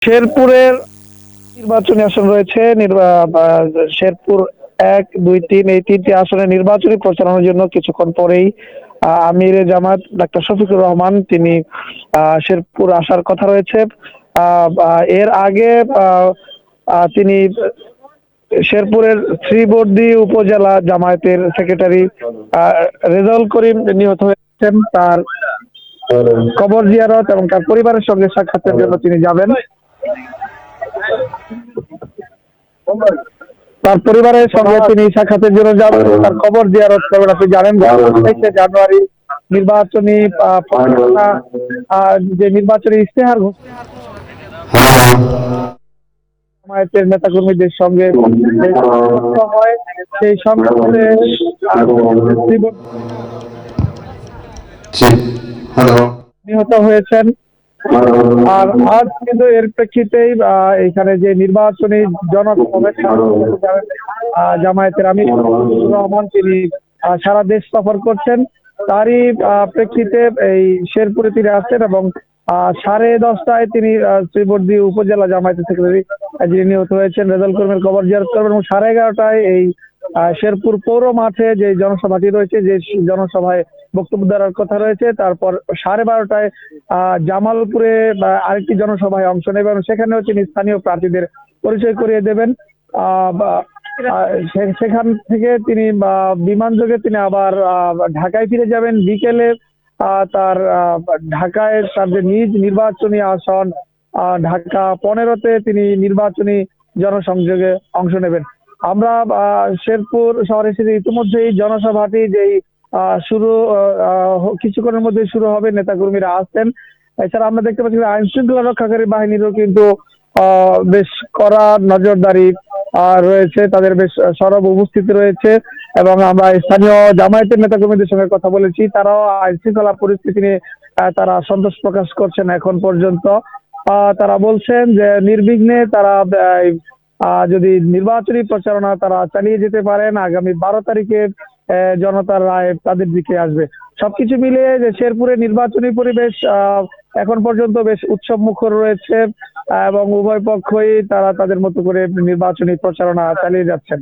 শেরপুরের নির্বাচনী আসন রয়েছে। শেরপুর ১, ২, ৩ এই ৩টি আসনে নির্বাচনী প্রচারণার জন্য কিছুক্ষণ পরেই আমিরে জামাত ডাক্তার শফিকুর রহমান তিনি শেরপুর আসার কথা রয়েছে। এর আগে তিনি শেরপুরের শ্রীবর্দী উপজেলা জামায়াতের সেক্রেটারি রেজাউল করিম নিহত হয়েছেন। তার কবর জিয়ারত এবং তার পরিবারের সঙ্গে সাক্ষাতের জন্য তিনি যাবেন। তার পরিবারের সঙ্গে তিনি সাক্ষাতের জন্য যাবেন, তার কবর জিয়ারত করবেন। আপনি জানেন ২৭ জানুয়ারি নির্বাচনী যে নির্বাচনী ইশতেহার জামায়াতের নেতাকর্মীদের সঙ্গে হয় সেই সংসদে নিহত হয়েছেন। আর আজ কিন্তু এর প্রেক্ষিতেই এখানে যে নির্বাচনী জনসমাবেশ জামায়াতের আমির রহমান তিনি সারা দেশ সফর করছেন, তারই প্রেক্ষিতে এই শেরপুরে তিনি আসছেন এবং 10:30টায় তিনি শ্রীবর্দী উপজেলা জামায়াতের সেক্রেটারি যিনি নিহত হয়েছেন রেজাউল করিমের কবর জিয়ারত করবেন এবং 11:30টায় এই শেরপুর পৌর মাঠে যে জনসভাটি রয়েছে, যে জনসভায় বক্তব্য দেওয়ার কথা রয়েছে, তারপর 12:30টায় জামালপুরে আরেকটি জনসভায় অংশ নেবেন, সেখানেও তিনি স্থানীয় প্রার্থীদের পরিচয় করিয়ে দেবেন। সেখান থেকে তিনি বিমানযোগে তিনি আবার ঢাকায় ফিরে যাবেন বিকেলে। তার ঢাকায় তার যে নিজ নির্বাচনী আসন ঢাকা 15-তে তিনি নির্বাচনী জনসংযোগে অংশ নেবেন। আমরা শেরপুর শহরে এসে ইতিমধ্যেই জনসভাটি যেই শুরু কিছুক্ষণের মধ্যে শুরু হবে, নেতাকর্মীরা আসছেন। এছাড়া আমরা দেখতে পাচ্ছি আইন শৃঙ্খলা রক্ষাকারী বাহিনীরও কিন্তু বেশ কড়া নজরদারি রয়েছে, তাদের বেশ সরব উপস্থিতি রয়েছে এবং আমরা স্থানীয় জামায়াতের নেতাকর্মীদের সঙ্গে কথা বলেছি, তারাও আইন শৃঙ্খলা পরিস্থিতি নিয়ে তারা সন্তোষ প্রকাশ করছেন। এখন পর্যন্ত তারা বলছেন যে নির্বিঘ্নে তারা যদি নির্বাচনী প্রচারণা তারা চালিয়ে যেতে পারেন, আগামী 12 তারিখে জনতার রায় তাদের দিকে আসবে। সবকিছু মিলিয়ে যে শেরপুরের নির্বাচনী পরিবেশ এখন পর্যন্ত বেশ উৎসব মুখর রয়েছে এবং উভয় পক্ষই তারা তাদের মতো করে নির্বাচনী প্রচারণা চালিয়ে যাচ্ছেন।